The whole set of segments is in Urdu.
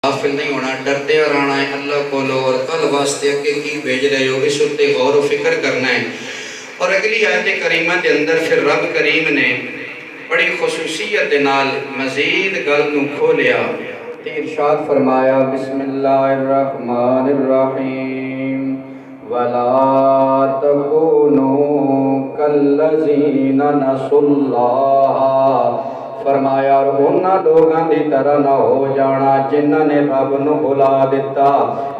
غافل نہیں ہونا، ڈرتے اور آنا ہے اللہ کو لو، اور کل واسطے اگے کی بھیج رہے ہو اس اتے غور و فکر کرنا ہے۔ اور اگلی آیت کریمہ کے اندر پھر رب کریم نے بڑی خصوصیت نال مزید گل نو کھولیا تے ارشاد فرمایا بسم اللہ الرحمن الرحیم وَلَا تَكُونُوا كَالَّذِينَ نَسُوا اللَّهَ، فرمایا اور انہاں لوگاں دی طرح نہ ہو جانا جنہاں نے رب نو بھلا دیتا،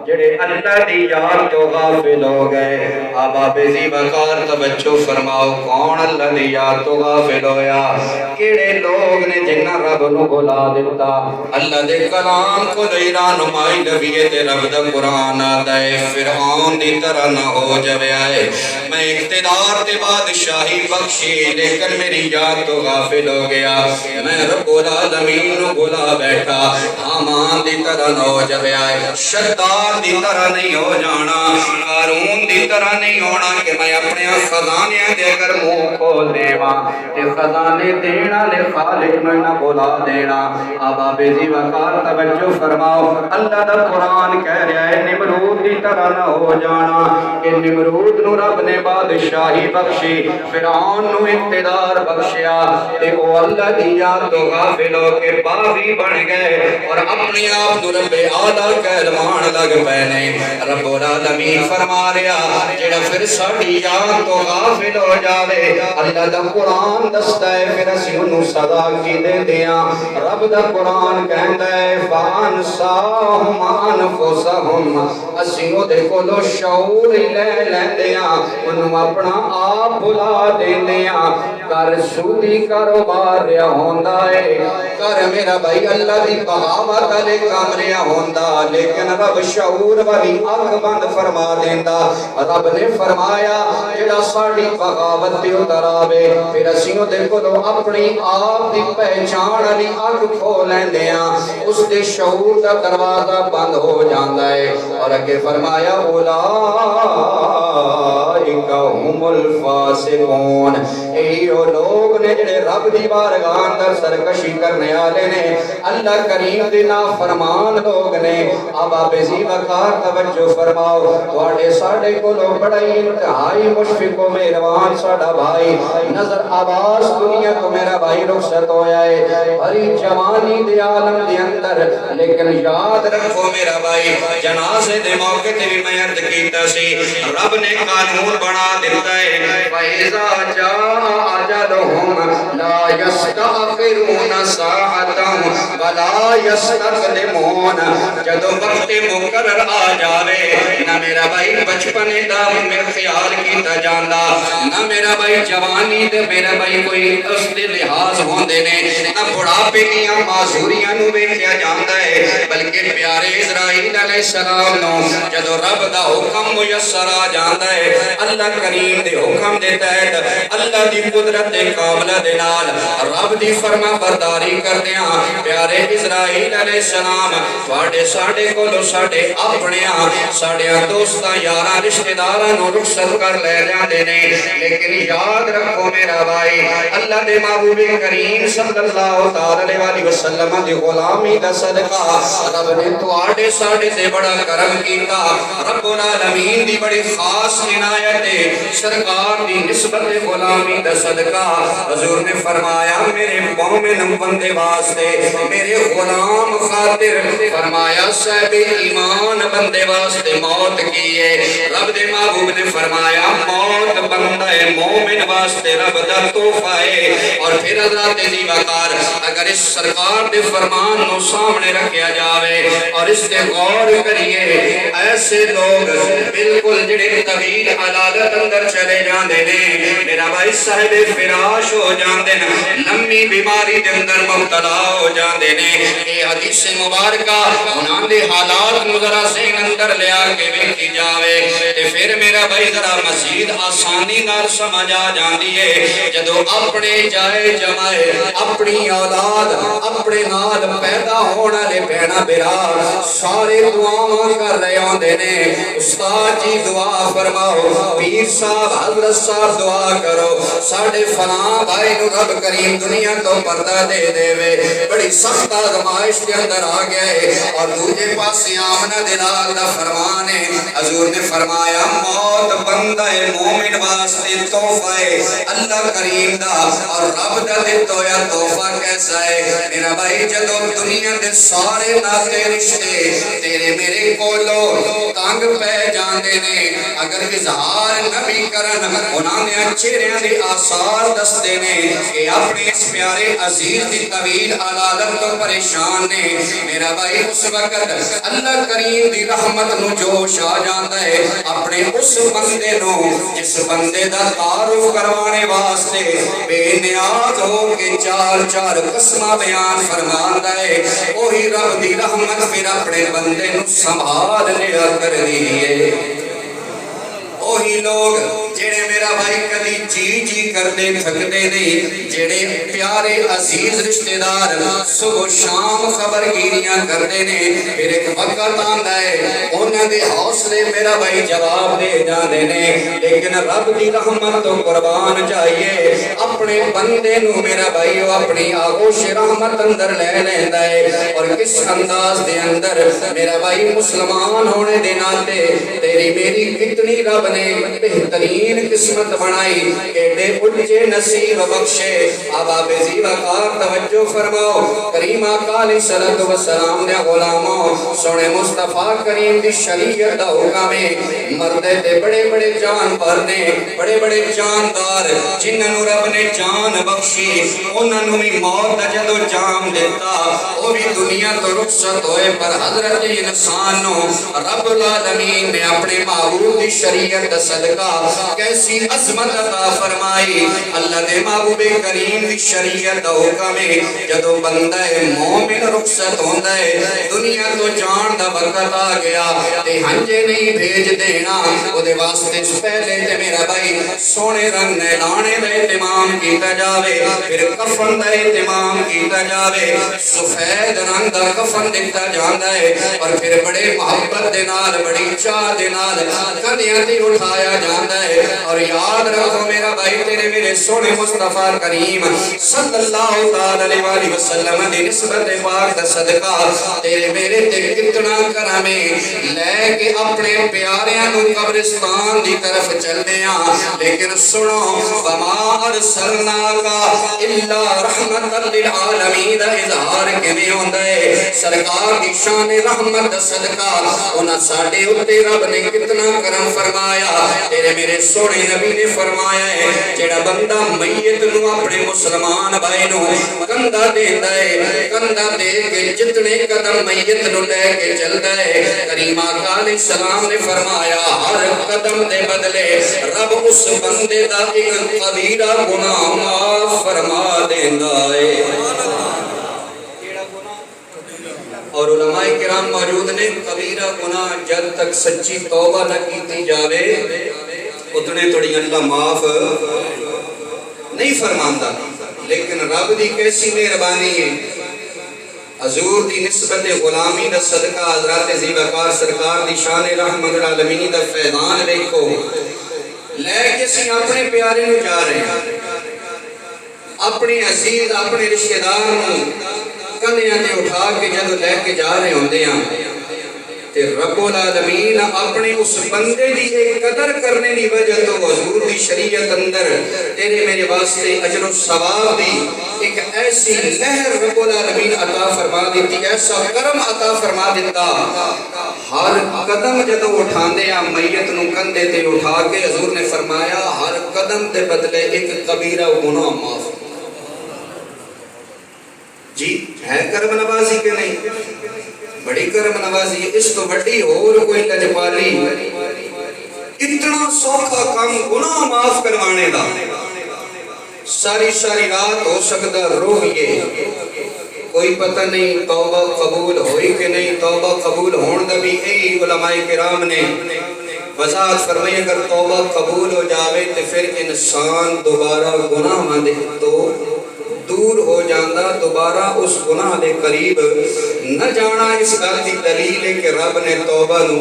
جڑے اللہ دی یاد تو غافل ہو گئے۔ آبا بزی وقار توجہ فرماؤ، کون اللہ دی یاد تو غافل ہویا؟ کیڑے لوگ نے جنہاں رب نو بھلا دیتا؟ اللہ دے کلام کو دیرا نمائی نبیے تے رب دا قرآن آتا ہے فرعون دی طرح نہ ہو جوے آئے میں اقتدار تے بادشاہی بخشی لیکن میری یاد تو غافل ہو گیا، میں رب العالمین نو بھلا بیٹھا۔ حامان دی طرح نہ ہو جوے آئے، شداد دی طرح نہیں ہو جانا، قارون دی طرح نہیں ہونا کہ میں اپنے خزانے دے کر منہ کھول دیواں تے خزانے دینا لے خالق میں نہ بھلا دینا۔ آبا بیزی وقار توجہ فرماؤ، اللہ دا قرآن کہہ رہا ہے نمرود دی طرح نہ ہو جانا کہ نمرود نو رب نے بادشاہی بخشی، فرعون نو اقتدار بخشیا تے او اللہ دی یاد تو غافل ہو کے باغی بن گئے اور اپنی آپ نو رب اعلیٰ کہلوان لگ پہنے۔ رب العالمین فرما رہا جڑا پھر ساڑی یاد تو غافل ہو جاوے اللہ دا قرآن دستا ہے پھر اسی انہوں سزا کی دے دیا۔ رب دا قرآن کہندا ہے فَانْسَاهُمْ أَنفُسَهُمْ، اسی وہ دیکھو لو شعور لے لیندیاں انہوں اپنا آپ بھلا دیندیاں۔ کر سودی کاروبار رہا ہوندا ہے، کر میرا بھائی اللہ دی بغاوت علی کام رہا ہوندا، لیکن رب شعور والی اکھ بند فرما دیندا۔ رب نے فرمایا جڑا ساڑی بغاوت تے اتر آوے پھر اسیوں دیکھو لو اپنی آپ دی پہچان علی اکھ کھولیں دیاں، اس دے شعور دا دروازہ بند ہو جاندا ہے۔ اور اگے فرمایا اولئک هم الفاسقون، ایو لوگ نے جڑے رب دی بارگاہ اندر سرکشی کرنے والے نے، اللہ کریم دی نافرمان لوگ نے۔ آبا بزی وقار توجہ فرماؤ، تواڈے ساڈے کولوں بڑا انتہائی مشفق و مہربان ساڈا بھائی نظر عباس دنیا کو میرا بھائی رخصت ہویا ہے بھری جوانی دے عالم دے اندر، لیکن یاد رکھو میرا بھائی جنازے دے موقع تے بھی میں عرض کیتا سی رب نے قانون بنا دیتا ہے فَإِذَا جَاءَ أَجَلُهُمْ لَا يَسْتَأْخِرُونَ سَاعَةً وَلَا يَسْتَقْدِمُونَ، جدو وقت مقرر آ جاوے نہ میرا بھائی بچپنے دا میں خیال کیتا جاندا، نہ میرا بھائی جوانی دے میرا بھائی کوئی اس دے لحاظ ہوندے نے، نہ بڑھاپے دیاں معذوریاں نو ویکھیا جاندا ہے، بلکہ پیارے اسرائیل علیہ السلام نو جدو رب دا حکم میسر آ جاندا ہے اللہ کریم دے حکم دے تحت اللہ دی قدرت دے قابلہ دے نال رب دی فرما برداری کردیاں پیارے اسرائیل علیہ السلام تواڈے ساڈے کولو ساڈے اپنیاں ساڈیاں دوستاں یاراں رشتہ داراں نو رخصت کر لے جاندے نے، لیکن یاد رکھو میرا بھائی اللہ دے محبوب کریم صلی اللہ تعالی علیہ وسلم دی غلامی دا صدقہ رب نے تواڈے ساڈے تے بڑا کرم کیتا۔ رب العالمین دی بڑی خاص عنایت ہے، سرکار دی نسبت غلامی دا صدقہ حضور نے فرمایا میرے مومن بندے واسطے میرے غلام خاطر فرمایا صاحب ایمان بندے واسطے موت کی ہے۔ رب دے محبوب نے فرمایا موت بندہ مومن واسطے رب دا تحفہ ہے۔ اور پھر حضرات دی وقار اگر اس سرکار دے فرمان نو سامنے رکھیا جاوے اور اس تے غور کریے ایسے لوگ بالکل جڑے طویل عدالت اندر چلے جاندے نے میرا بھائی صاحب فراش ہو جاندے نے، لمبی بیماری دے اندر مبتلا ہو جاندے نے۔ اے حدیث مبارکہ انہاں دے حالات نو ذرا ذہن اندر لے آ کے ویکھی جاوے تے پھر میرا بھائی ذرا مزید آسانی نال سمجھ آ جاندی ہے جدو اپنے جائے جمائے اپنی اولاد اپنے نال پیدا ہونے والے بہنا برا سارے دعاواں کر رہے ہوندے نے استاد جی دعا فرماؤ پیر صاحب حضرت صاحب دعا کرو ساڈے فلاں بھائی نو رب کریم دنیا تو پردہ دے دے وے بڑی سخت آزمائش کے اندر آ گیا ہے اور دوجے پاسے آمنہ دلال دا فرمان ہے حضور نے فرمایا موت بندہ مومن واسطے تحفہ ہے اللہ کریم دا اور رب دا دتا ہویا تحفہ کیسا ہے میرا بھائی جدو دنیا دے سارے ناتے رشتے تیرے میرے کولو تانگ پہ جاندے نے اگر اظہار نبی کرن انہاں نے چہرے دے آثار دستے نے کہ اپنے اس پیارے عزیز دی طویل علالت تو پریشان نے میرا بھائی اس وقت اللہ کریم دی رحمت نو جوش آ جاندا ہے اپنے اس بندے نو جس بندے دا تعارف کروانے واسطے بے نیاز ہو کے چار چار قسمہ بیان فرماندا ہے وہی رب دی رحمت پھر اپنے بندے نو سنبھال لیا کر دیئے وہی لوگ جڑے میرا بھائی کدی جی کردے تھکدے نہیں جڑے پیارے عزیز رشتہ دار صبح شام خبر گیریاں کردے نے پھر ایک وقت آندا ہے انہاں دے حوصلے میرا بھائی جواب دے جاندے نے لیکن رب دی رحمت تو قربان جائیے اپنے بندے نو میرا بھائی اپنی آغوش رحمت اندر لے لیندا ہے اور کس انداز دے اندر میرا بھائی مسلمان ہونے دے ناتے تیری میری کتنی رب نے بہترین قسمت بنائی کہ دے اجے نصیب بخشے آباب زیوکار توجہ فرماؤ کریم آقا علیہ السلام نے غلاموں سونے مصطفیٰ کریم دی شریعت دا حکم مردے تے بڑے بڑے جانور نے بڑے بڑے جاندار جنہوں رب نے جان بخشی انہوں بھی موت دا جدو جام دیتا وہ بھی دنیا تو رخصت ہوئے پر حضرت انسان نو رب العالمین نے اپنے معبود دی شریعت دا صدقہ کیسی عظمت عطا فرمائی اللہ دے محبوب کریم دی شریعت دا حکم ہے جدو بندہ مومن رخصت ہوندا ہے دنیا تو جان دا وقت آ گیا تے ہنجے نہیں بھیج دینا او دے واسطے پہلے تے میرا بھائی سونے رنگ نیلانے دا اہتمام کیتا جاوے پھر کفن دا اہتمام کیتا جاوے سفید رنگ دا کفن دتا جاندا ہے اور پھر بڑے محبت دے نال بڑی چاہ دے نال کندیاں تے اٹھایا جاندا ہے اور یاد رکھو میرا بھائی تیرے میرے سونے مصطفیٰ کریم صلی اللہ علیہ وآلہ وسلم دی نسبت پاک دا صدقہ تیرے میرے تے کتنا کرم لے کے اپنے پیاریاں نو قبرستان دی طرف چلنے لیکن سنو وما ارسلناک الا رحمت للعالمین دا اظہار کیویں ہوندا ہے سرکار دی شان رحمت دا صدقہ انہاں ساڈے اوتے رب نے کتنا کرم فرمایا تیرے میرے سونے نبی نے فرمایا ہے جڑا بندہ میت نو اپنے مسلمان بھائی نو کندھا دیندا ہے کندھا دے کے جتنے قدم میت نو لے کے چلدا ہے کریم آقا علیہ السلام نے فرمایا ہر قدم دے بدلے رب اس بندے دا ایک کبیرہ گناہ معاف فرما دیندا ہے اور علماء کرام موجود نے کبیرہ گناہ جب تک سچی توبہ نہ کیتی جاوے اتنے توڑی اللہ معاف نہیں فرماندا لیکن رب دی کیسی مہربانی ہے حضور دی نسبت غلامی دا صدقہ حضرات زیبکار سرکار دی شان رحمت العالمین دا فیضان دیکھو لے کسی اپنے پیارے نو جا رہے ہیں اپنے عزیز اپنے رشتہ دار کندھیاں تے اٹھا کے جدو لے کے جا رہے ہوندے ہیں تے رب العالمین اپنے اس بندے دی ایک قدر کرنے دی وجہ تو حضور دی شریعت اندر تیرے میرے واسطے اجر و ثواب دی ایک ایسی لہر رب العالمین عطا فرما دیتی ایسا کرم عطا فرما دیتا ہر قدم جدو اٹھاندے ہیں میت نو کندھے تے اٹھا کے حضور نے فرمایا ہر قدم دے بدلے ایک کبیرہ گناہ معاف جی ہے کرم نوازی کے نہیں بڑی کرم نوازی اس تو بڑی اور کوئی لجپالی اتنا سوکھا کام گناہ معاف کروانے دا ساری رات ہو سکتا روئیے کوئی پتہ نہیں توبہ قبول ہوئی کہ نہیں توبہ قبول ہون دا بھی ای علماء کرام نے وضاحت فرمائی اگر توبہ قبول ہو جاوے تو پھر انسان دوبارہ گناہ ماندے تو دور ہو جاندہ دوبارہ اس گناہ دے قریب نہ جانا اس گل دی دلیل ہے کہ رب نے توبہ نو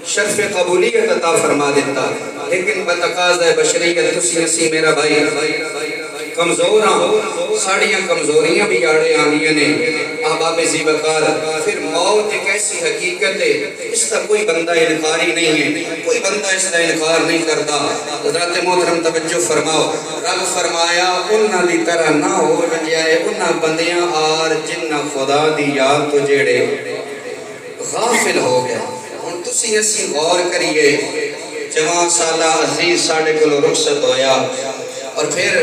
شرف قبولیت عطا فرما دیتا لیکن بتقاضۂ بشریت تسی اسی میرا بھائی کمزور ہاں ساڑیاں کمزوریاں بھی آڑے آنیاں نے احباب ذی وقار پھر موت ایک ایسی حقیقت ہے اس کا کوئی بندہ انکاری نہیں ہے کوئی بندہ اس کا انکار نہیں کرتا حضرات محترم توجہ فرماؤ رب فرمایا انہاں دی طرح نہ ہو جائے انہاں بندیاں آر جنہ خدا دی یاد تو جیڑے غافل ہو گئے ہن تسی اسی غور کریے جوان سالہ عزیز ساڑے کو رخصت ہویا اور پھر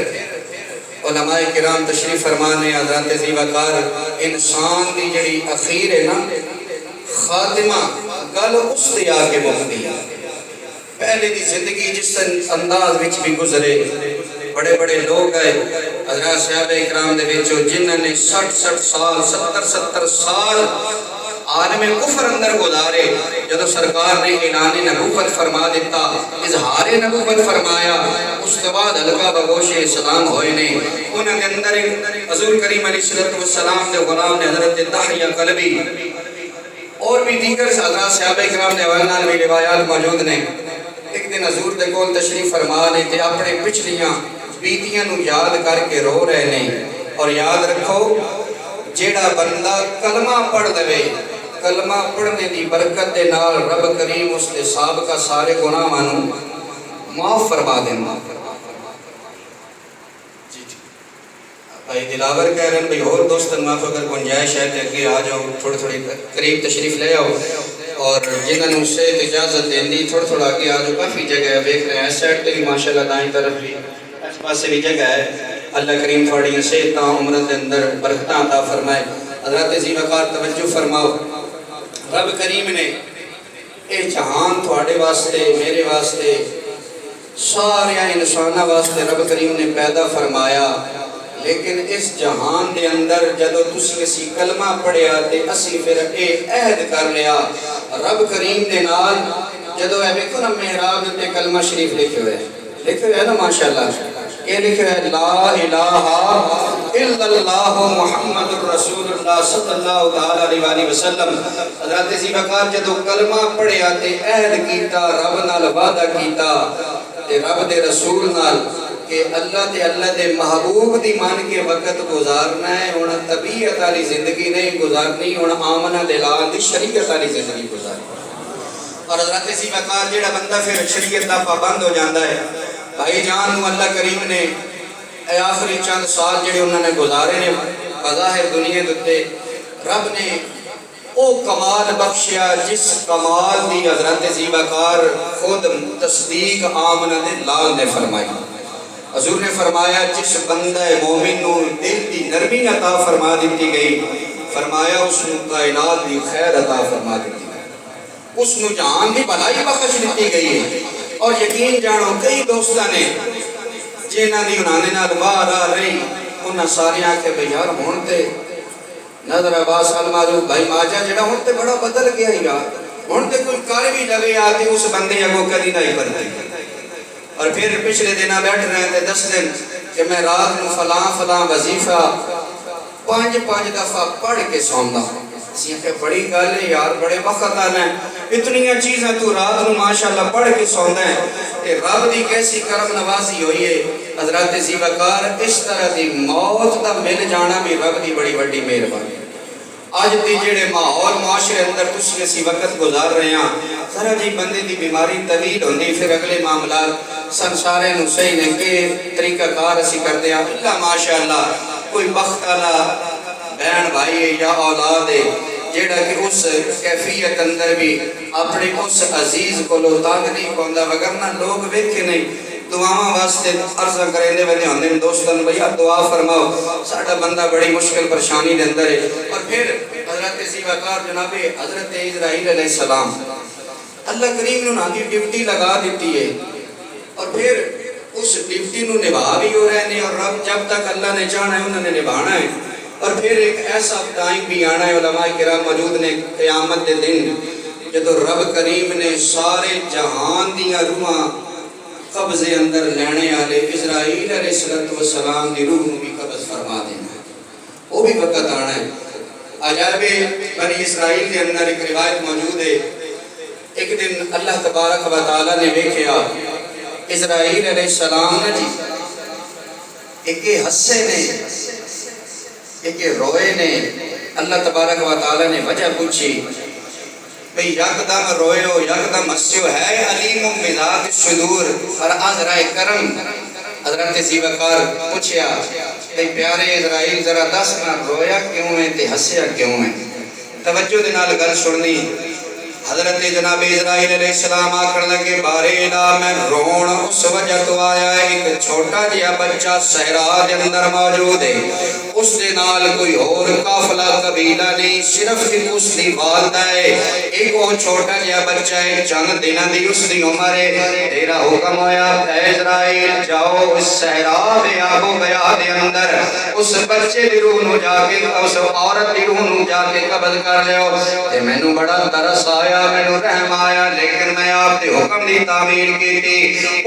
علماء کرام تشریف فرمانے حضرات ذی وقار انسان دی جڑی اخیر ہے نا خاتمہ گل اس دے آگے مختی پہلے دی زندگی جس انداز وچ بھی گزرے بڑے بڑے لوگ آئے حضرات صحابہ اکرام دے وچوں جنہاں نے 60 سال 70 سال عالم کفر اندر گزارے جدو سرکار نے اعلان نبوت فرما دیتا اظہار نبوت فرمایا اس کے بعد حلقہ بگوش اسلام ہوئے نے انہوں نے اندر حضور کریم علیہ السلام دے غلام نے حضرت دحیہ قلبی اور بھی دیگر حضرات صحابہ اکرام نے والنال بھی روایات موجود نے ایک دن حضور دے کول تشریف فرما لے تھے اپنے پچھلیاں بیتیاں نو یاد کر کے رو رہے نے اور یاد رکھو جیڑا بندہ کلمہ پڑھ دوے کلمہ پڑھنے دی برکت دے نال رب کریم اس دے سابقہ سارے گناہ مانو معاف فرما دینا بھائی دلاور کہہ رہے ہیں بھائی اور دوستن معاف اگر گنجائش ہے کہ اگے آ جاؤ تھوڑے تھوڑے قریب تشریف لے آؤ اور جنہوں نے اس سے اجازت دین دی تھوڑا تھوڑا آگے آ جاؤ کافی جگہ ہے دیکھ رہے ہیں سیٹ تے بھی ماشاءاللہ دائیں طرف بھی اس پاس سے بھی جگہ ہے اللہ کریم تھوڑی صحتاں عمرت دے اندر برکتاں عطا فرمائے حضرات ذی وقار توجہ فرماؤ رب کریم نے اے جہان تھوڑے واسطے میرے واسطے سارے انسانہ واسطے رب کریم نے پیدا فرمایا لیکن اس جہان دے اندر جدو تسی اسی کلمہ پڑھیا تے اسی پھر اے عہد کر لیا رب کریم دے نال جدو اے بیکھو نا محراب تے کلمہ شریف لکھے ہوئے ہے نا ماشاءاللہ یہ لکھے ہے لا الہ الا اللہ محمد رسول اللہ صلی اللہ علیہ وسلم حضرت ذی وقار جدو کلمہ پڑھیا تے عہد کیتا رب نال وعدہ کیتا تے رب دے رسول نال کہ اللہ دے محبوب دی مان کے وقت گزارنا ہے ہونا طبیعت والی زندگی نہیں گزارنی ہونا آمنہ دلال دی شریعت والی زندگی گزارنی اور حضرت ذی وقار جیڑا بندہ پھر شریعت دا پابند ہو جاندہ ہے بھائی جان اللہ کریم نے اے آخری چند سال جڑے انہوں نے گزارے نے بظاہر دنیا دتے رب نے او کمال بخشیا جس کمال دی حضرت ذی وقار خود تصدیق آمنہ دلال نے فرمائی حضور نے فرمایا جس بندہ مومن نو دل دی نرمی عطا فرما دیتی گئی فرمایا اس نو کائنات دی خیر عطا فرما دیتی گئی اس نو جہان دی بھلائی بخش دیتی گئی ہے اور یقین جانو کئی دوستہ نے جنہ دی انہانے نال باہر آ رہی انہاں ساری آنکھیں بھئی یار ہونتے نظر عباس المعروف بھائی ماجہ جڑا ہونتے بڑا بدل گیا ہی یار ہونتے کوئی کار بھی لگے آتی اس بندے یا کو کری نہیں پڑتی اور پھر پچھلے دنہ بیٹھ رہے تھے 10 دن کہ میں رات میں فلاں وظیفہ 5 دفعہ پڑھ کے سوندہ سیاں کہ بڑی گل ہے یار بڑے وقت آنا ہے اتنی چیزیں تو رات میں ماشاءاللہ پڑھ کے سوندہ ہے کہ رب دی کیسی کرم نوازی ہوئی ہے حضرت ذی وقار اس طرح دی موت دا مل جانا بھی رب دی بڑی بڑی مہربانی آج دی جڑے ماحول معاشرے اندر تسی اسی وقت گزار رہے ہیں ذرا جی بندے دی بیماری طویل ہوندی پھر اگلے معاملات سنسارے نو صحیح نے کہ طریقہ کار اسی کر دیا اللہ ماشاءاللہ کوئی بخت والا بہن بھائی یا اولاد ہے جیڑا کہ اس کیفیت اندر بھی اپنے اس عزیز کو لو تانگ نہیں پہندا وگرنہ لوگ ویکھے نہیں دعاواں واسطے عرض کریں دے ویندے ہوندے دوستان بھیا دعا فرماؤ ساڈا بندہ بڑی مشکل پریشانی دے اندر ہے اور پھر حضرت ذی وقار جناب حضرت اسرائیل علیہ السلام اللہ کریم نے ان کی ڈیوٹی لگا دیتی ہے اور پھر اس ڈیوٹی نو نبھا بھی ہو رہے ہیں اور رب جب تک اللہ نے چاہنا ہے انہوں نے نبھانا ہے اور پھر ایک ایسا ٹائم بھی آنا ہے علماء کرام موجود نے قیامت دے دن جدو رب کریم نے سارے جہان دیا روحاں قبضے اندر لینے آلے اسرائیل علیہ السلام دی روح بھی قبض بھی وقت آنا ہے. عجائب بنی اسرائیل کے اندر ایک روایت موجود ہے. ایک دن اللہ تبارک و تعالیٰ نے دیکھا اسرائیل علیہ السلام نے جی ایک ہنسے نے ایک روئے نے. اللہ تبارک و تعالیٰ نے وجہ پوچھی بھئی یکدم روئے ہو یکدم ہنسے ہو ہے علیم بذات الصدور. اور ذرا کرم حضرت ذی وقار پوچھیا بھئی پیارے اسرائیل ذرا دس میں رویا کیوں ہے تے ہنسیا کیوں ہے. توجہ دے نال گل سننی. حضرت جناب اسرائیل علیہ السلام آکھن لگے بارے الہ میں رون اس وجہ تو آیا ہے ایک چھوٹا جہا بچہ صحرا دے اندر موجود ہے. اس دے نال کوئی اور قافلہ قبیلہ نہیں صرف ایک اس دی والدہ ہے. ایک وہ چھوٹا جہا بچہ ہے چند دنوں دی اس دی عمر ہے. تیرا حکم ہویا اے اسرائیل جاؤ اس صحرا دے آب و گیا دے اندر اس بچے دی روح نو جا کے اس عورت دی روح نو جا کے قبض کر لیو. تے مینوں بڑا ترس آیا مینوں رحم آیا لیکن میں آپ دے حکم دی تعمیل کی تھی.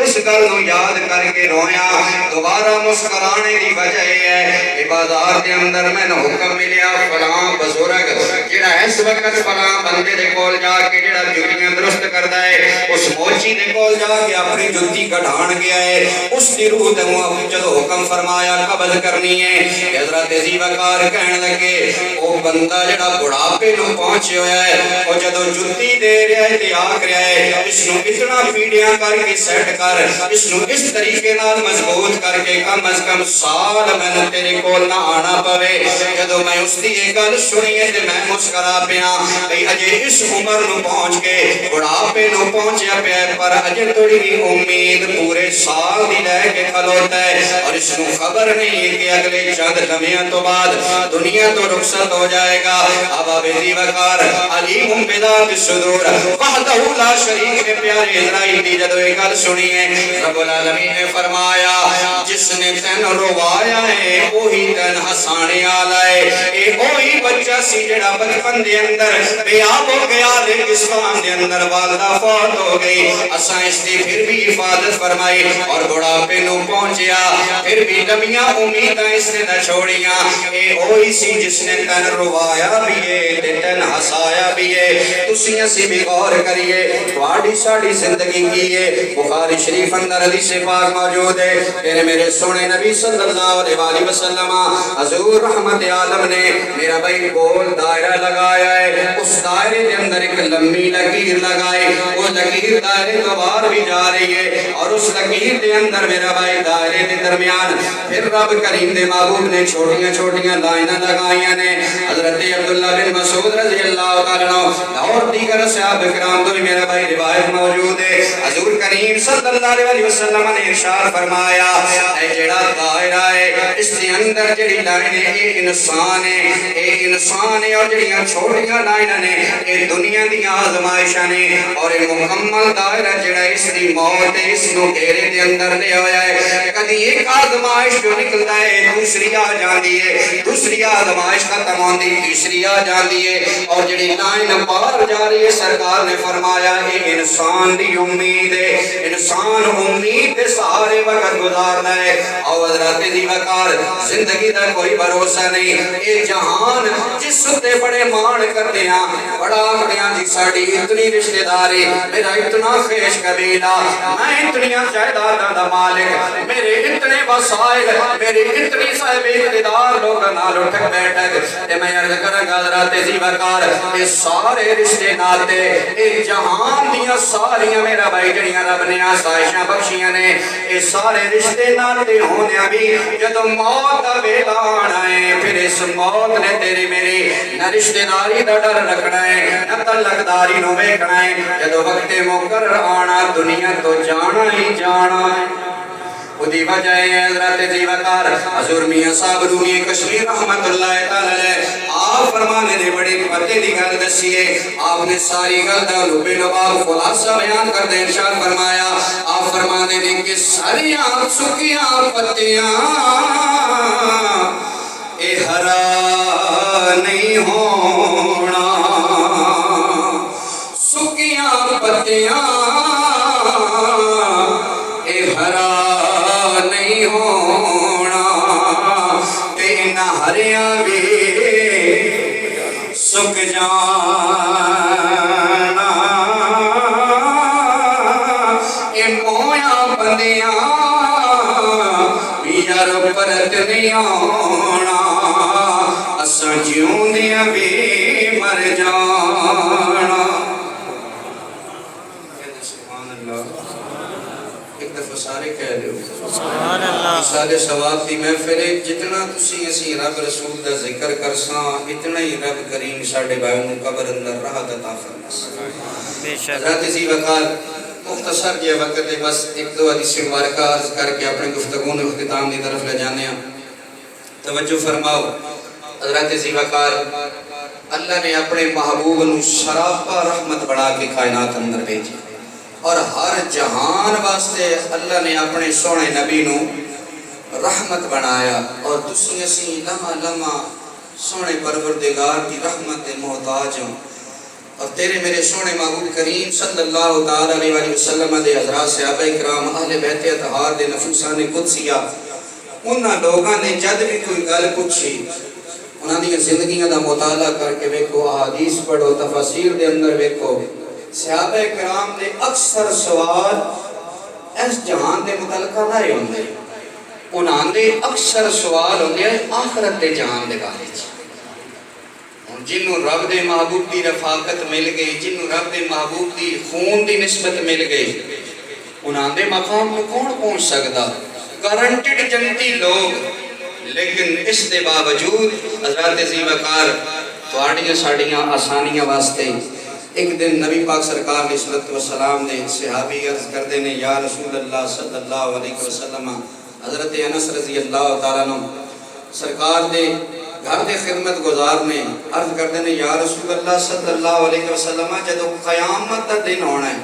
اس گل نو یاد کر کے رویا. دوبارہ مسکرانے دی وجہ ہے کہ بازار دے اندر مینوں حکم ملیا فلاں بزرگ جڑا اس وقت فلاں بندے دے کول جا کے جڑا جتیاں درست کردا ہے اس موچی دے کول جا کے اپنی جتی کڈھان گیا ہے. اس دی روح تے جدوں حکم فرمایا قبض کرنی ہے. حضرت ذی وقار کہن لگے او بندہ جڑا بڑھاپے نو پہنچے ہویا ہے او جدوں جتی دے رہا ہے تے آکھ رہا ہے اس نو اتنا پیڑیاں کر کے سیٹ کر اس نو اس طریقے نال مضبوط کر کے کم از کم سال میں تیرے کول نہ آنا پوے. جدوں میں اس دی یہ گل سنی ہے تے میں مسکرا پیا بھئی اجے اس عمر نو پہنچ کے بڑھاپے نو پہنچیا پیا پر اجے تھوڑی بھی امید پورے سال دی لے کے کھلوتا ہے اور اس نو خبر نہیں ہے کہ اگلے چند لمحوں تو بعد دنیا تو رخصت ہو جائے گا. اب ذی وقار علیم بذات الصدور وحدہ لا شریک نے پیارے اسرائیل دی جدوں یہ گل سنی ہے رب العالمین نے فرمایا جس نے تین روایا ہے وہی تین ہسانے والا ہے. اے وہی بچہ سی جڑا بچپن دے اندر بے آب ہو گیا ریگستان دے اندر والدہ فوت ہو گئی. اساں اس دی پھر بھی حفاظت فرمائی اور بڑھاپے نو پہنچیا پھر بھی لمحیاں امیداں اس نے نہ چھوڑیاں. اے وہی سی جس نے تین روایا بھی ہے تے تین ہسایا بھی ہے. تسی اسی بھی غور کریے تواڈی ساڈی زندگی کی ہے. بخاری شریف اندر حدیث پاک موجود ہے کہ میرے سونے نبی صلی اللہ علیہ وسلم حضور رحمت عالم نے میرا بھائی گول دائرہ لگایا ہے. اس دائرے کے اندر ایک لمبی لکیر لگائی. وہ لکیر دائرے تو باہر بھی جا رہی ہے اور اس لکیر کے اندر میرا بھائی دائرے کے درمیان پھر رب کریم دے محبوب نے چھوٹیاں چھوٹیاں لائناں لگائیاں نے. حضرت عبداللہ بن مسعود رضی اللہ تعالیٰ عنہ اور دیگر صحابہ کرام تو بھی میرا بھائی روایت موجود ہے. حضور کریم صلی اللہ علیہ وسلم نے ارشاد فرمایا اے جڑا دائرہ ہے اس کے اندر جڑی لائن ہے اے انسان ہے اور جڑیاں چھوٹیاں لائناں نے اے دنیا دی آزمائشاں نے اور اے مکمل دائرہ جڑا اس دی موت ہے اس نو گھیرے دے اندر لے ہویا ہے. کدی ایک آزمائش جو نکلتا ہے دوسری آ جاندی ہے دوسری آزمائش ختم ہوندی تیسری آ جاندی ہے اور جڑی لائن پار جا رہی ہے سرکار نے فرمایا اے انسان دی امید ہے. انسان امید کے سہارے وقت گزارنا ہے اور حضرت ذی وقار زندگی دا کوئی بھروسہ نہیں. اے جہان جس تے بڑے مان کرتے ہیں بڑا آکھدے ہیں جی ساڈی اتنی رشتہ داری میرا اتنا خیش قبیلہ میں اتنی جائیداد دا مالک میرے اتنے وسائل میرے اتنی صاحب اقتدار لوگ نال اٹھ بیٹھ تے میں عرض کراں گا حضرت ذی وقار اے سارے رشتے ناتے اے جہان دیاں ساریاں میرا بھائی جڑیاں رب نے آسائشاں بخشیاں نے اے سارے رشتے ناتے ہونے بھی جدوں موت دا ویلا آنا ہے پھر اس موت نے تیری میری نہ رشتے داری دا ڈر رکھنا ہے نہ تعلق داری نو ویکھنا ہے. جدوں وقت مقرر آنا دنیا تو جانا ہی جانا ہے. خودی وجہ ہے حضرت ذی وقار حضور میاں صاحب رومی کشمیر رحمت اللہ تعالی علیہ آپ فرمانے نے بڑی پتے دی گل دسی ہے. آپ نے ساری گل دا لبے لباب خلاصہ بیان کر دے ارشاد فرمایا. آپ فرمانے نے کہ ساریاں سکیاں پتیاں اے ہرا نہیں ہونا سکیاں پتیاں اے ہرا نہیں ہونا تے نہ ہریاں بھی سک جانا اے مویا بندیاں یار پرت نہیں آنا اساں جیوں دیاں بھی مر جانا سبحان اللہ ایک دفعہ سارے کہہ رہے ہو سبحان اللہ سارے ثواب دی محفل جتنا تسی اسی رب رسول دا ذکر کرساں اتنا ہی رب کریم ساڈے بھائیوں نوں قبر اندر راحت عطا فرمائے حضرت ذی وقار مختصر جے وقت دے بس ایک دو حدیث مبارکہ عرض کر کے اپنے گفتگو نے اختتام دی طرف لے جانے ہیں توجہ فرماؤ حضرت ذی وقار اللہ نے اپنے محبوب نو سراپا رحمت بڑھا کے کائنات اندر بھیجی اور ہر جہان واسطے اللہ نے اپنے سونے نبی نو رحمت بنایا اور تسی اسی لمحہ لمحہ سونے پروردگار کی رحمت دے محتاج ہوں اور تیرے میرے سونے محبوب کریم صلی اللہ تعالی علیہ وسلم دے حضرات صحابہ کرام اہل بیت اطہار دے نفوسان قدسیہ انہاں لوگاں نے جد بھی کوئی گل پوچھی انہاں دی زندگیاں دا مطالعہ کر کے ویکھو احادیث پڑھو تفاسیر دے اندر ویکھو صحابہ کرام دے اکثر سوال اس جہان دے متعلقہ نہ ہوندے انہاں دے اکثر سوال ہوندے آخرت دے جہان دے بارے جنہوں رب دے محبوب دی رفاقت مل گئی جنہوں رب دے محبوب دی خون دی نسبت مل گئی انہاں دے مقام کو کون پہنچ سکتا گارنٹیڈ جنتی لوگ لیکن اس دے باوجود حضرت ذی وقار تواڈیاں ساڈیاں آسانیاں واسطے ایک دن نبی پاک سرکار علیہ السلام نے صحابی عرض کردے نے یا رسول اللہ صلی اللہ علیہ وسلم حضرت انس رضی اللہ تعالیٰ عنہ سرکار دے گھر دے خدمت گزار نے عرض کردے نے یا رسول اللہ صلی اللہ علیہ وسلم جدو قیامت دا دن ہونا ہے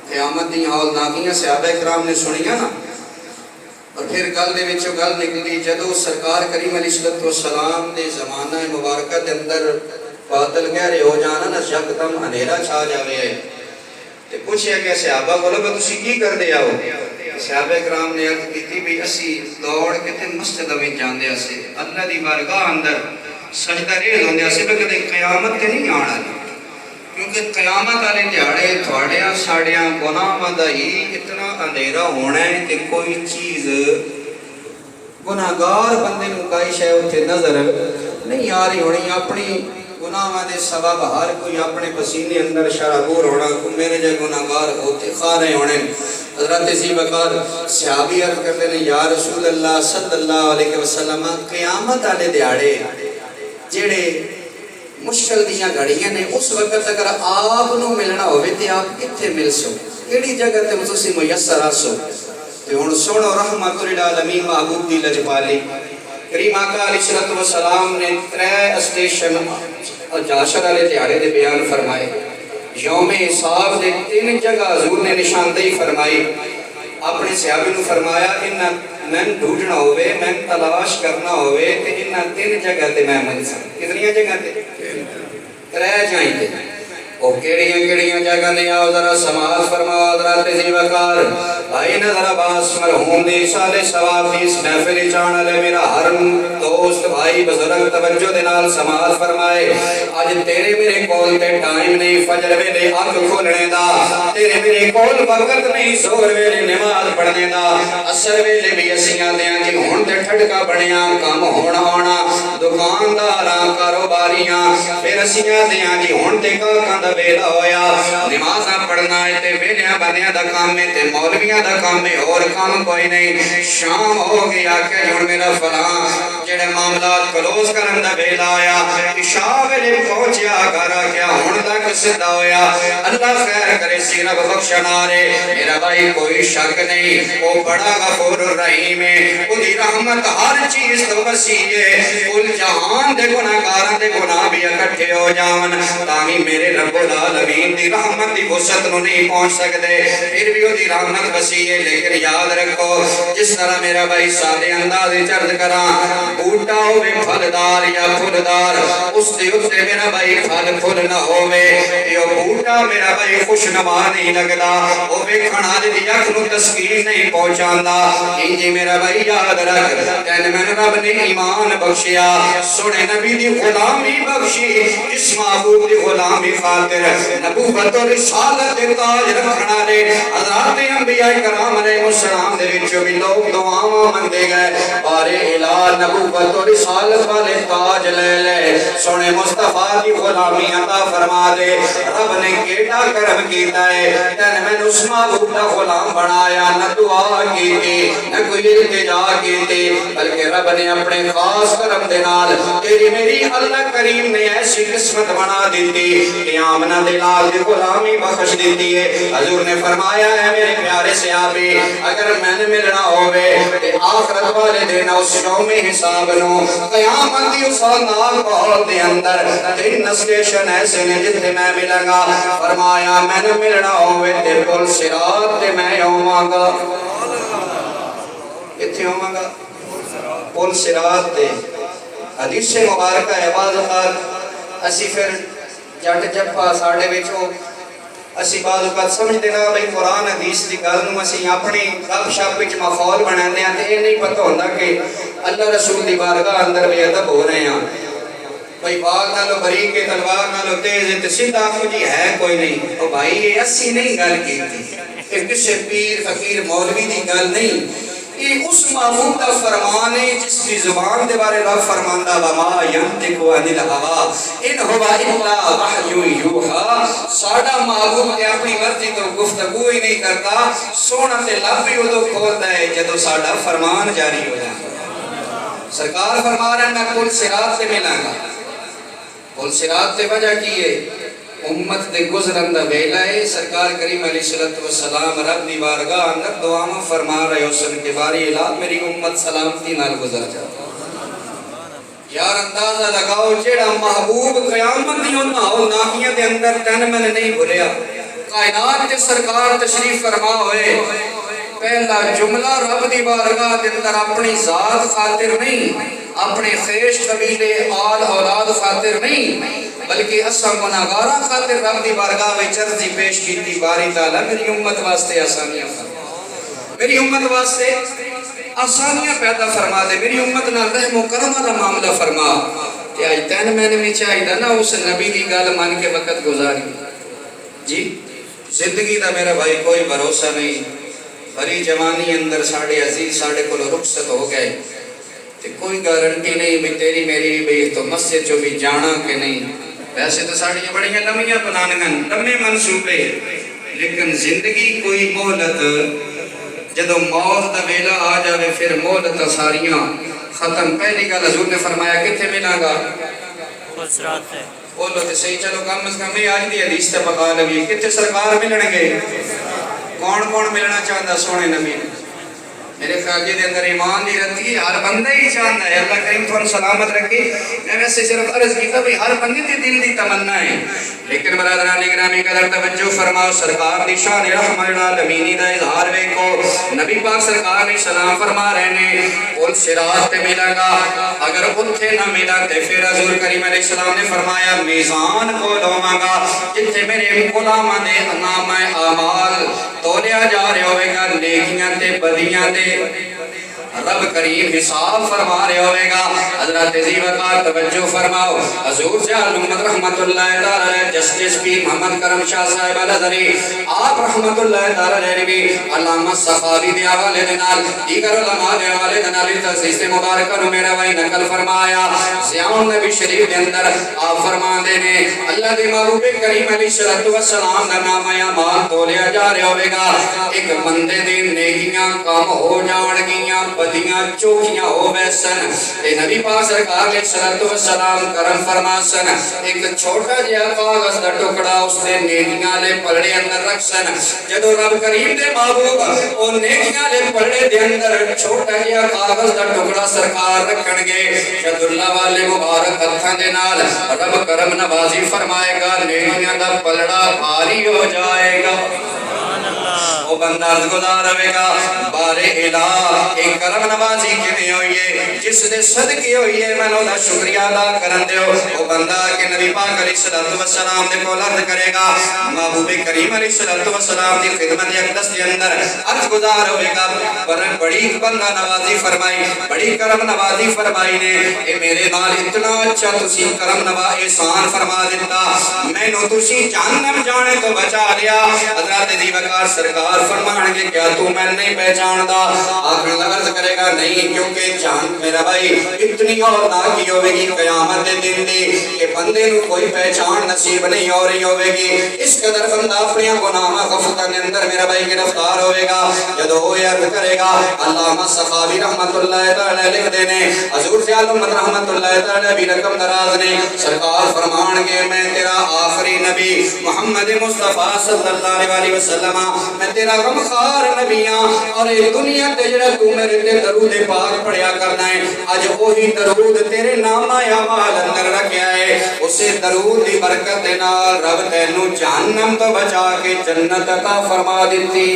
قیامت دی حال ناکیاں صحابہ کرام نے سنیا نا اور پھر گل دے وچوں گل نکلی جدو سرکار کریم علیہ السلام دے زمانہ مبارکہ دے اندر بادل گہرے ہو جانا نا یکدم اندھیرا چھا جاوے تے پوچھیا کہ صحابہ بولو کہ تسی کی کردے آؤ صحابہ کرام نے عرض کی بھی اسی دوڑ کے تے مسجد میں جاندے اسے اللہ دی بارگاہ اندر سجدہ ریز ہوندے اسے کدے قیامت تے نہیں آنا کیونکہ قیامت والے دیہاڑے تھوڑیاں ساڑیاں گناہاں دا ہی اتنا اندھیرا ہونا ہے کہ کوئی چیز گناہگار بندے نوں کئی شے اوتھے نظر نہیں آ رہی ہونی اپنی گناہاں دے سبب ہر کوئی اپنے پسینے اندر شرابور ہونا کو میرے جے گناہگار ہوتے خارے ہونے حضرت ذی وقار صحابی عرض کرتے ہیں یا رسول اللہ صلی اللہ علیہ وسلم قیامت والے دیہاڑے جڑے مشکل دیاں گھڑیاں نے اس وقت اگر آپ نو ملنا ہوئے تے آپ کتھے مل سو کیڑی جگہ تے تسی میسر آسو تے ہن سنو رحمت للعالمین محبوب دی لجپالی کریم آقا علیہ السلام نے 3 اسٹیشن جاشر والے دیہاڑے دے بیان فرمائے یوم حساب دے 3 جگہ حضور نے نشاندہی فرمائی اپنے صحابی نو فرمایا انہاں میں ڈھونڈنا ہوئے میں تلاش کرنا ہوئے تے انہاں 3 جگہ تے میں مل سکتا کتنی جگہ تے 3 جائیں تے او کیڑیاں جگہ نے آؤ ذرا سماعت فرماؤ حضرت ذی وقار بھائی نظر عباس مرحوم دی سال ثواب دی اس محفل چاہن والے میرا ہر دوست بھائی بزرگ توجہ دے نال سماعت فرمائے اج تیرے میرے کول تے ٹائم نہیں فجر ویلے اکھ کھولنے دا تیرے میرے کول وقت نہیں زہر ویلے نماز پڑھنے دا اثر ویلے بھی اسیاں دیاں جی ہن تے ٹھڑکا بنیا کام ہونا دکانداراں کاروباریاں پھر اسیاں دیاں جی ہن تے کاکاں دا ویلا ہویا نمازاں پڑھنا ہے تے ویلیاں بندیاں دا کام ہے تے مولویاں دا کام ہے اور کام کوئی نہیں شام ہو گیا کہ ہن میرا فلاں جڑے معاملات کلوز کرن دا ویلا آیا عشاء ویلے پہنچیا گھر آ گیا ہن تک سدا ہویا اللہ خیر کرے سیرہ بخشنا رے میرا بھائی کوئی شک نہیں وہ بڑا غفور الرحیم ہے اودی رحمت ہر چیز تو وسیع ہے کل جہان دے گناہگاراں دے گناہ بھی اکٹھے ہو جاون تاہی میرے رب العالمین دی رحمت دی وسعت نو نہیں پہنچ سکدے پھر بھی اودی رحمت وسیع ہے لیکن یاد رکھو جس طرح میرا بھائی سادے انداز وچ عرض کراں بوٹا ہوے پھلدار یا پھلدار اس دے اوتے میرا بھائی پھل پھل نہ ہوے تے او بوٹا میرا بھائی خوشنما نہیں لگدا او ویکھن والے دی اکھ نوں تسکین نہیں پہنچاندا انجی میرا بھائی یاد رکھ تین میں رب نے ایمان بخشیا سونے نبی دی غلامی بخشی اس محبوب دی غلامی خاطر نبوت و رسالت دے تاج رکھنا رے حضرات انبیاء کرام علیہ السلام دے وچوں بھی لوگ دعاواں مندے گئے بارے الہ نبوت و رسالت والے تاج لے لے سونے مصطفیٰ دی غلامی عطا فرما دے رب نے کیڑا کرم کیتا ہے تین میں اس محبوب دا غلام بنایا نہ دعا کیتی نہ کوئی التجا کیتی بلکہ رب نے اپنے خاص کرم دے نال تیری میری اللہ کریم نے ایسی قسمت بنا دیتی کہ آمنہ دلال دی غلامی بخش دیتی ہے حضور نے فرمایا ہے میرے پیارے صحابی اگر میں نے ملنا ہوئے تے آخرت والے دن اس یوم حساب نو قیامت دی اس نال بہت دے اندر تین اسٹیشن ایسے نے جتنے میں ملوں گا فرمایا میں نے ملنا ہوئے تے پل صراط تے میں ہوواں گا اتھے ہوواں گا پل صراط تے حدیث مبارکہ ہے بعض اوقات اسی پھر جٹ جپا ساڑھے بیچو اسی بعض اوقات سمجھ دینا بھئی قرآن حدیث دی گل نو اسی اپنی گپ شپ وچ ماحول بنانے ہیں تے یہ نہیں پتہ ہوندا کہ اللہ رسول دی بارگاہ اندر بے ادب ہو رہے ہیں بھئی باغ نالو بریک ہے تلوار نالو تیز ہے تے سیدھا آنکھو جی ہے کوئی نہیں او بھائی یہ اسی نہیں گل کیتی یہ کسے پیر فقیر مولوی دی گل نہیں یہ اس محبوب دا فرمان ہے جس کی زبان دے بارے رب فرماندہ وما ینطق عن الہوى ان ہوا الا وحی یوحا ساڑا محبوب تے اپنی مرضی تو گفتگو ہی نہیں کرتا سونا تے لب بھی ادو کھولتا ہے جدو ساڑا فرمان جاری ہو جاتا سرکار فرما رہا ہے میں پل صراط سے ملاں گا پل صراط تے وجہ کی ہے امت دے گزرن دا ویلا ہے سرکار کریم علیہ السلام رب دی بارگاہ اندر دعاواں فرما رہے ہو سن کے باری الہ میری امت سلامتی نال گزر جا یار اندازہ لگاؤ جیڑا محبوب قیامت دیوں نہ ہو ناکیاں دے اندر تن من نہیں بھریا کائنات تے سرکار تشریف فرما ہوئے پہلا جملہ رب دی بارگاہ دے اندر اپنی ذات خاطر نہیں اپنے خیش قبیلے آل اولاد خاطر نہیں بلکہ اسا گناہگاراں خاطر رب دی بارگاہ وچ عرضی پیش کیتی باری تعالی میری امت واسطے آسانیاں فرما میری امت واسطے آسانیاں پیدا فرما دے میری امت نال رحم و کرم والا معاملہ فرما کہ آج تین میں نے چاہیے نا اس نبی دی گل مان کے وقت گزاری جی زندگی دا میرا بھائی کوئی بھروسہ نہیں بری جوانی اندر ساڑھے عزیز ساڑھے کو رخصت ہو گئے تے کوئی گارنٹی نہیں بھی تیری میری بھی تو مسجد جو بھی جانا کہ نہیں ویسے تو ساڑھیاں بڑیاں لمیاں بنانگن لمے منصوبے لیکن زندگی کوئی مہلت جدو موت دا ویلا آ جاوے پھر مہلت ساریاں ختم پہلی گل حضور نے فرمایا کتھے ملاں گا صراط ہے بولو تے صحیح چلو کم از کم یہ آج دی حدیث تے پکا لگی کتھے سرکار ملن گے کون کون ملنا چاہتا سونے نبی میرے خیال دے اندر ایمان دی رہتی ہے ہر بندہ ہی چاہتا ہے اللہ کریم تو سلامت رکھے میں ویسے صرف عرض کیتا بھی ہر بندے دی دل دی تمنا ہے لیکن برادران گرامی قدر توجہ فرماؤ سرکار دی شان رحمت العالمین دا اظہار ویکھو نبی پاک سرکار نے سلام فرما رہے نے پل صراط تے ملا گا اگر اتھے نہ ملا تے پھر حضور کریم علیہ السلام نے فرمایا میزان کو لواں گا جتھے میرے غلاماں دے نامہ اعمال تولیا جا رہے ہوئے گا نیکیاں تے بدیاں تے رب کریم حساب فرما رہے ہوئے گا حضرت عزیز وقار توجہ فرماؤ حضور سے علمت رحمت اللہ تعالی جسٹس پی محمد کرم شاہ صاحب الازہری آپ رحمت اللہ تعالی بھی علامہ سخاوی دے حوالے دے نال دیگر علماء دے حوالے دے نال تحسیس مبارکہ نو میرا بھائی نقل فرمایا ضیاء نبی شریف دے اندر آپ فرما دے نے اللہ دے محبوب کریم علیہ السلام دا نام اعمال تولیا جا رہا ہوئے گا ایک بندے دی نیکیاں کام ہو جان گیاں بدیاں چوکیاں ہو بیسن اے نبی پاک سرکار علیہ السلام کرم فرماسن ایک چھوٹا جہا کاغذ دا ٹکڑا اس نے نیکیاں لے پلڑے اندر رکھ سن جدو رب کریم دے محبوب او نیکیاں لے پلڑے دے اندر چھوٹا جہا کاغذ دا ٹکڑا سرکار رکھن گے جد اللہ والے مبارک ہتھاں دے نال رب کرم نوازی فرمائے گا نیکیاں دا پلڑا بھاری ہو جائے گا سبحان اللہ وہ بندہ عرض گزار ہوئے گا بارے الہ ایک کرم نوازی کیویں ہوئی ہے جس نے صدقے ہوئی ہے میں دا شکریہ ادا کرن دیو وہ بندہ کہ نبی پاک علیہ السلام دے کول عرض کرے گا محبوب کریم علیہ السلام دی خدمت اقدس دے اندر عرض گزار ہوئے گا پر بڑی بندہ نوازی فرمائی بڑی کرم نوازی فرمائی نے اے میرے نال اتنا اچھا تسی کرم نواز احسان فرما دیتا میں نو تسی جہنم جانے تو بچا لیا حضرت دی وقار سرکار فرمان گے کیا تو میں نہیں پہچان دا آخر لغرز کرے گا نہیں کیونکہ جان میرا بھائی اتنی اور نہ کی ہوئے گی قیامت دن دی کہ بندے نو کوئی پہچان نصیب نہیں ہو رہی ہوئے گی اس قدر بندہ اپنی گناہ غفلت کے اندر میرا بھائی گرفتار ہوئے گا جدو وہ عرض کرے گا علامہ صحابی رحمت اللہ تعالی لکھ دینے حضور سے عالم رحمت اللہ تعالی بھی رقم دراز نے سرکار فرمان گے میں تیرا آخری نبی محمد مصطفیٰ صلی اللہ علیہ وسلم میں تیرا غمخوار نبیاں اور اے دنیا تے جڑا تو میرے تے درود پاک پڑھیا کرنا ہے اج وہی درود تیرے نام اعمال اندر رکھیا ہے اسے درود دی برکت دے نال رب تینو جہنم تو بچا کے جنت عطا فرما دیتی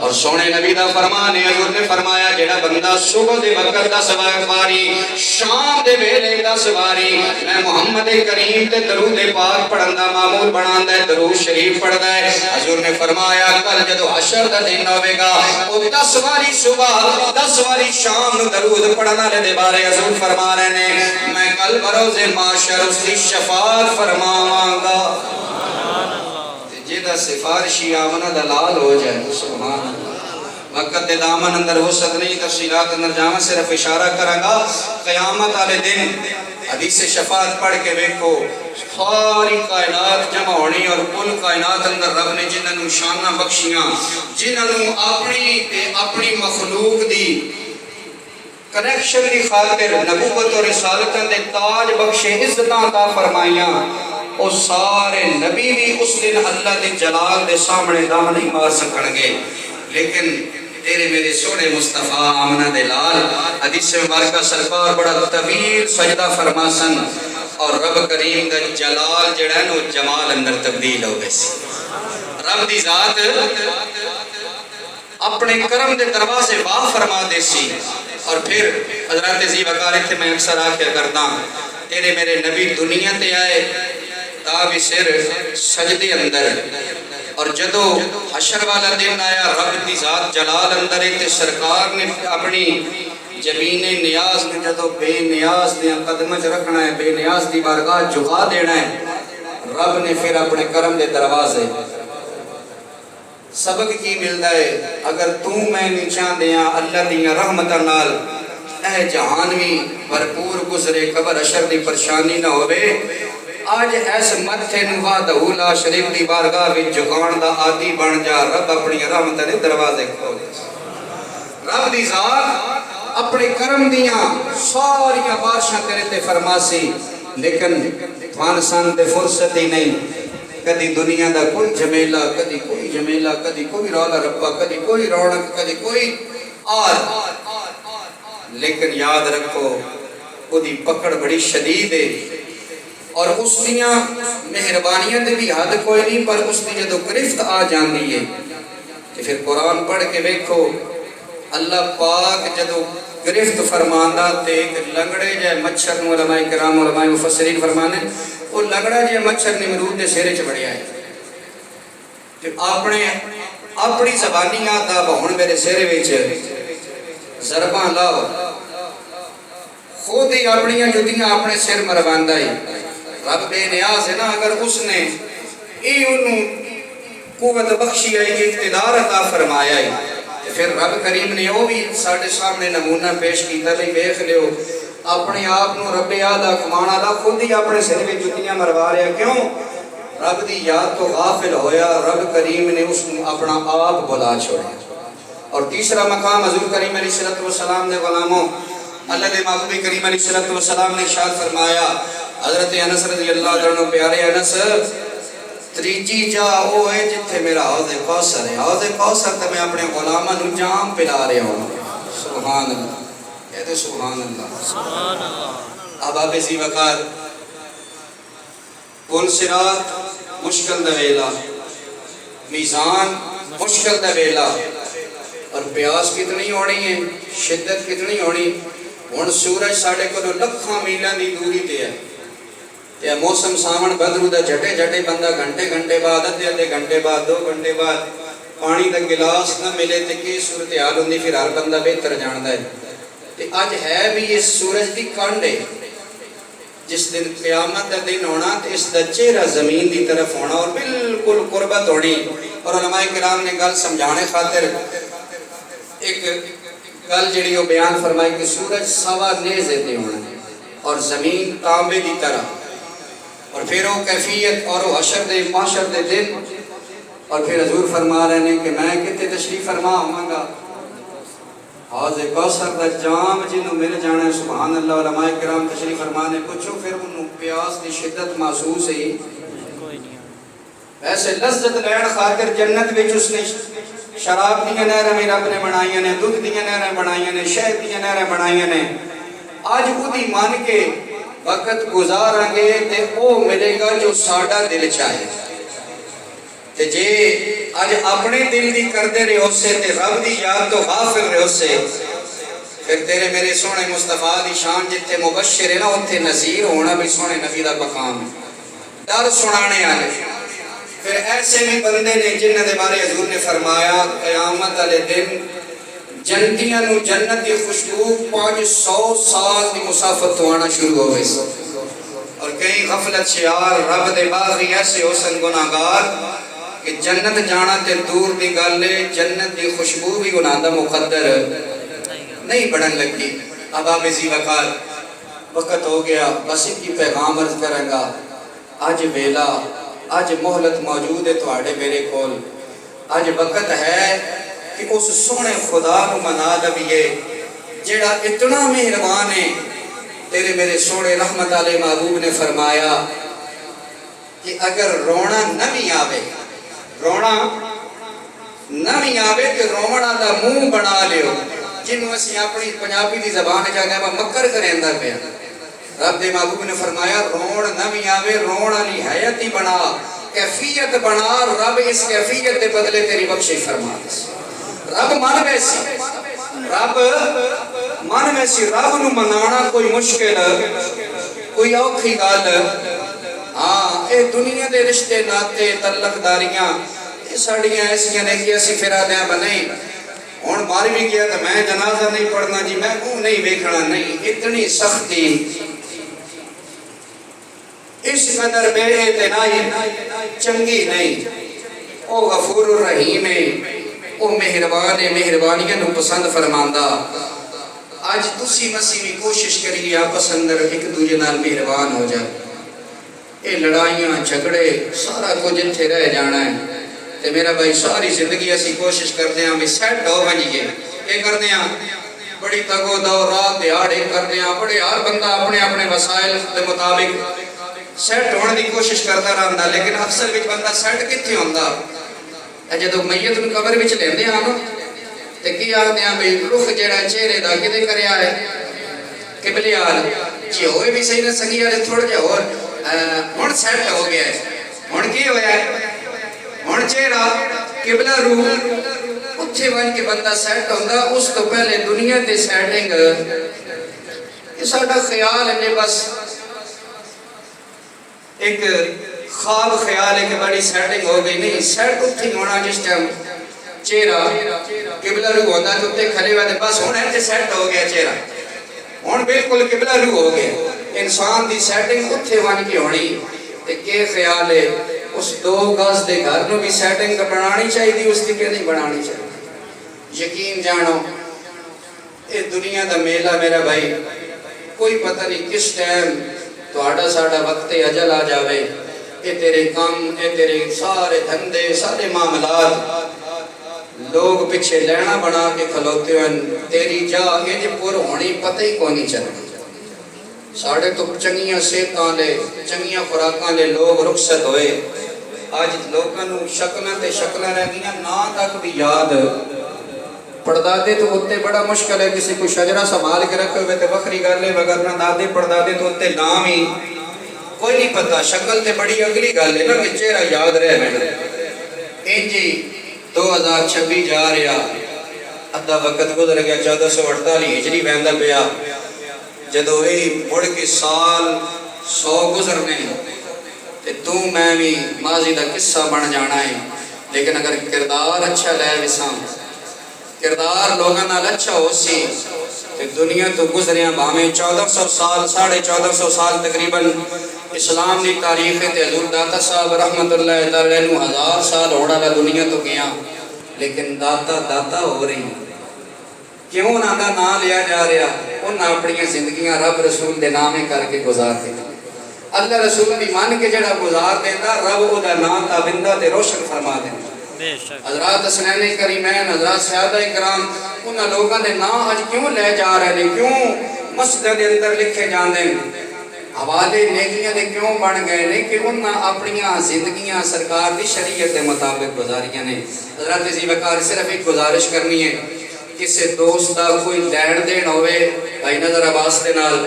اور سونے نبی دا فرمان ہے حضور نے فرمایا جڑا بندہ صبح دے وقت 10 باری شام دے ویلے 10 باری میں محمد کریم تے درود پاک پڑھندا معمول بناندا ہے درود شریف پڑھدا ہے حضور نے فرمایا کل جدو حشر دا دن ہوے گا او 10 باری صبح 10 باری شام نو درود پڑھن والے دے بارے حضور فرما رہے نے میں کل بروز محشر اس دی شفاعت فرماواں گا جیدہ سفارشی آمنہ دلال ہو جائے سبحان اللہ وقت دامن اندر وسعت نہیں تفصیلات اندر جامع صرف اشارہ کریں گا قیامت والے دن حدیث شفاعت پڑھ کے دیکھو ساری کائنات جمع ہونی اور کل کائنات اندر رب نے جنہوں شانہ بخشیاں جنہوں اپنی مخلوق دی کنیکشن دی خاطر نبوت اور رسالتاں دے تاج بخشے عزتاں عطا فرمائیاں اور سارے نبی بھی اس دن اللہ دے جلال دے سامنے دام نہیں مار سکن گے لیکن تیرے میرے سونے مصطفیٰ آمنہ دے لال حدیث مبارکہ سرکار بڑا طویل سجدہ فرماسن اور رب کریم دا جلال جڑا نو جمال اندر تبدیل ہو گئے سی رب دی ذات اپنے کرم دے دروازے واہ فرما دے سی اور پھر حضرت زی وقار تھے میں اکثر آکھیا کرتا تیرے میرے نبی دنیا تے آئے تابی سر سجدے اندر اور جدو حشر والا دن آیا رب دی ذات جلال اندر ایک سرکار نے اپنی جبین نیاز میں جدو بے نیاز نے قدمج رکھنا ہے بے نیاز دی بارگاہ جھکا دینا ہے رب نے پھر اپنے کرم دے دروازے سبق کی ملتا ہے اگر تو میں نیچان دیاں اللہ دیاں رحمت نال اے جہانوی بھرپور گزرے قبر حشر دی پریشانی نہ ہوئے آج ایس متھے نوہ دہولا شریف دی بارگاہ بھی جھکان دا عادی بن جا رب اپنی رحمت نے دروازے کھول رب دی ذات اپنے کرم دیاں ساریاں بارشاں کرے تے فرماسی لیکن فانسان دے فرصت ہی نہیں کدی دنیا دا کوئی جمیلہ کدی کوئی رولا ربا کدی کوئی رونق کدی کوئی لیکن یاد رکھو وہ دی پکڑ بڑی شدید ہے اور اس دیاں مہربانیاں دے بھی حد کوئی نہیں پر اس دی جدو گرفت آ جاندی ہے کہ پھر قرآن پڑھ کے دیکھو اللہ پاک جدو گرفت فرماندہ تے ایک لنگڑے جائے مچھر علماء کرام علماء مفسرین فرمانے وہ لنگڑا جائے مچھر نمرود دے سیرے چ بڑھیا ہے اپنی زبانی آتا بہن میرے سیرے ویچ ضرباں لاؤ خود ہی اپنی جدیاں اپنے سر مرواندہ ہی رب بے نیاز ہے نا اگر اس نے انہوں قوت بخشی ہے کہ اقتدار عطا فرمایا ہے پھر رب کریم نے وہ بھی ساڑھے سامنے نمونہ پیش کیتا لئی بیخ لے ہو اپنے آپ نو رب یاد کمانا دا خود ہی اپنے سر میں جتیاں مروا رہا کیوں رب دی یاد تو غافل ہویا رب کریم نے اس نے اپنا آپ بلا چھوڑا اور تیسرا مقام حضور کریم علیہ السلام نے غلاموں اللہ دے محبوب کریم علیہ السلام نے ارشاد فرمایا حضرت انس رضی اللہ عنہ پیارے انس تریجی جا وہ ہے جتھے میرا حوض کوثر ہے حوض کوثر تے میں اپنے غلاماں نو جام پلا رہا ہوں سبحان اللہ کہتے سبحان اللہ اب آپ اسی وقت پل صراط مشکل دویلا میزان مشکل دا ویلا اور پیاس کتنی ہونی ہے، شدت کتنی ہونی. ہن سورج ساڈے کولوں لکھاں میلاں دی دوری تے ہے تے موسم ساون بدرو دا جھٹے جھٹے بندہ گھنٹے گھنٹے بعد ادھے گھنٹے بعد 2 گھنٹے بعد پانی دا گلاس نہ ملے تے کی صورتحال ہوندی. پھر ہر بندہ بہتر جاندا ہے. تے اج ہے بھی اس سورج دی کنڈ ہے. جس دن قیامت دا دن ہونا تے اس دا چہرہ زمین دی طرف ہونا اور بالکل قربت ہونی. اور علماء کرام نے گل سمجھانے خاطر ایک گل جڑی وہ بیان فرمائی کہ سورج سوا نیزے تے ہونا اور زمین تانبے دی طرح. اور پھر وہ کیفیت اور وہ حشر دے محشر دے دن. اور پھر حضور فرما رہے ہیں کہ میں کتے تشریف فرما ہوں گا حوض کوثر دا جام جنوں مل جانا ہے. سبحان اللہ. علماء کرام تشریف فرما نے پوچھو پھر انہوں پیاس دی شدت محسوس ہے؟ کوئی نہیں. ویسے لذت لین خاطر جنت وچ اس نے شراب دیاں نہراں بھی رب نے بنائیاں نے، دودھ دیاں نہراں بنائیاں نے، شہد دیاں نہراں بنائیاں نے. اج اودی مان کے وقت گزاراں گے تے او ملے گا جو ساڈا دل چاہے. تے جے اج اپنے دل دی کردے رہو سے تے رب دی یاد تو غافل رہو سے پھر تیرے میرے سونے مصطفیٰ دی شان جتے مبشر ہے نا اتھے نذیر ہونا بھی سونے نبی دا مقام ہے. ڈر سنانے آنے پھر ایسے بھی بندے نے جنہ دے بارے حضور نے فرمایا قیامت والے دن جنتیاں نو جنت دی خوشبو 500 سال دی مسافت تو آنا شروع ہو گئی. اور کئی غفلت شیار رب دے باغی ایسے ہو سن گناہگار کہ جنت جانا تے دور دی گل ہے، جنت دی خوشبو بھی گناہ دا مقدر نہیں بڑھن لگی. اب آپ اسی وقت ہو گیا بس ایک کی پیغام عرض کریں گا. آج ویلا آج مہلت موجود ہے تواڈے میرے کول. آج وقت ہے کہ اس سونے خدا نو منا لویے جیڑا اتنا مہربان ہے. تیرے میرے سونے رحمت علیہ محبوب نے فرمایا کہ اگر رونا نہ بھی آوے کہ رونا دا منہ بنا لیو جنہوں اسی اپنی پنجابی دی زبان جاگے میں مکر کریں دا پیا. رب دے محبوب نے فرمایا رون نہ بھی آوے رونا نہیں حیاتی بنا کیفیت بنا. رب اس کیفیت دے بدلے تیری بخشش فرما دے. رب من ویسی رب نو منانا کوئی مشکل کوئی اوکھی گل. ہاں اے دنیا دے رشتے ناتے تعلق داریاں یہ ساڑیاں ایسیاں نے کہ اسی پھرا دیا بنائی. ہون مار بھی گیا تو میں جنازہ نہیں پڑھنا جی میں منہ نہیں ویکھنا نہیں. اتنی سختی اس قدر بے اعتنائی چنگی نہیں. او غفور الرحیم ہے، او مہربان ہے، مہربانیاں نو پسند فرماندا. آج تسی مسیح بھی کوشش کریے آپس اندر ایک دوجے نال مہربان ہو جائے. اے لڑائیاں جھگڑے سارا کچھ اتھے رہ جانا ہے. تے میرا بھائی ساری زندگی اسی کوشش کرتے ہیں بھی سیٹ ہو بنیے یہ کرتے ہیں بڑی تگو دو رات دیہاڑے کرتے ہیں بڑے ہر بندہ اپنے اپنے وسائل دے مطابق سیٹ ہونے دی کوشش کرتا رہندا. لیکن افسر وچ بندہ سیٹ کتھے ہوندا ہے جدوں میت نوں قبر وچ لیندے ہاں نا تے کی آکھدے ہیں بھئی رخ جیڑا چہرے دا کدے کریا ہے قبلے وال جی ہوئے بھی صحیح نہ سنگیا تے تھوڑا جہا اور ہن سیٹ ہو گیا ہے. ہن کی ہویا ہے ہن چہرہ قبلہ روح اتھے ون کے بندہ سیٹ ہوندا. اس تو پہلے دنیا تے سیٹنگ یہ ساڈا خیال ہے بس ایک خواب خیال ہے کہ بڑی سیٹنگ ہو گئی. نہیں سیٹ اتھی ہونا جس ٹائم چہرہ قبلہ روح ہوتا تو اتنے کھلے ہوئے بس ہوں ایسے سیٹ ہو گیا چہرہ ہوں بالکل قبلہ روح ہو گیا. انسان دی سیٹنگ اتھے ون کی ہونی. تے کہ خیال ہے اس 2 گز دے گھر نو بھی سیٹنگ بنانی چاہیے اس دی کہ نہیں بنانی چاہیے. یقین جانو اے دنیا دا میلہ میرا بھائی کوئی پتہ نہیں کس ٹائم تہاڈا ساڈا وقت اجل آ جاوے. اے تیرے کام اے تیرے سارے دھندے سارے معاملات لوگ پیچھے لینا بنا کے کھلوتے ہیں. تیری جا انج پر ہونی پتہ ہی کو نہیں چلتی. ساڑھے تو چنگیاں صحتاں لے چنگیاں خوراکاں لے لوگ رخصت ہوئے. آج لوگاں نو شکلاں تے شکلاں رہ گئیاں نا تک بھی یاد. پردادے تو ہوتے بڑا مشکل ہے کسی کو شجرہ سنبھال کے رکھے ہوئے تے وکری گل ہے وگرنہ دادے پردادے تو ہوتے نام ہی کوئی نہیں پتا. شکل تے بڑی اگلی گل ہے نا کہ چہرہ یاد رہے میں انجی 2026 جا رہا ادھا وقت گزر گیا 1448 ہجری ویندا پیا جدو یہ مڑ کے سال 100 گزرنے تے تو میں بھی ماضی دا قصہ بن جانا ہے لیکن اگر کردار اچھا لے وساں کردار لوگاں نال اچھا ہو سی تے دنیا تو گزریاں بھاویں 1400 سال 1450 سال تقریباً اسلام دی تاریخ تے حضور داتا صاحب رحمت اللہ تعالی عنہ 1000 سال ہوڑا لا دنیا تو گیا لیکن داتا داتا ہو رہی کیوں نہ دا نام لیا جا رہا انہاں اپنی زندگیاں رب رسول دے نامے کر کے گزار دے اللہ رسول دی مان کے جڑا گزار دینا رب او دا نام تابندہ تے روشن فرما دینا بے شک حضرات حسنین کریمین حضرات صحابہ کرام انہاں لوگاں دے نام اج کیوں لے جا رہے ہیں کیوں مسجد دے اندر لکھے جاندے ہیں حوالے نیکیاں دے کیوں بن گئے نے کہ انہاں اپنیاں زندگیاں سرکار دی شریعت دے مطابق گزاریاں نے حضرات عزیز وقار صرف ایک گزارش کرنی ہے کسی دوست دا کوئی لین دین ہوئے بھائی نظر عباس دے نال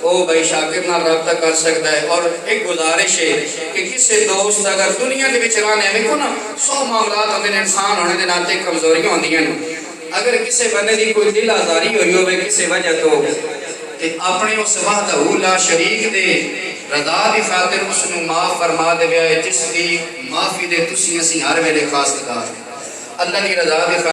او بھائی شاکر نال رابطہ کر سکتا ہے اور ایک گزارش ہے کہ کسی دوست اگر دنیا دے وچ رہنے میں کو نا 100 معاملات ہوندے نے انسان ہونے دے ناتے کمزوریاں ہوندیاں اگر کسی بندے دی کوئی دل آزاری ہوئی ہوئے کسی وجہ تو کہ اپنے اس وحدہ لا شریک دے رضا دی خاطر اس نو معاف فرما دے جس دی معافی دے تسی اسی ہر ویلے خواستگار اللہ دی رضا دی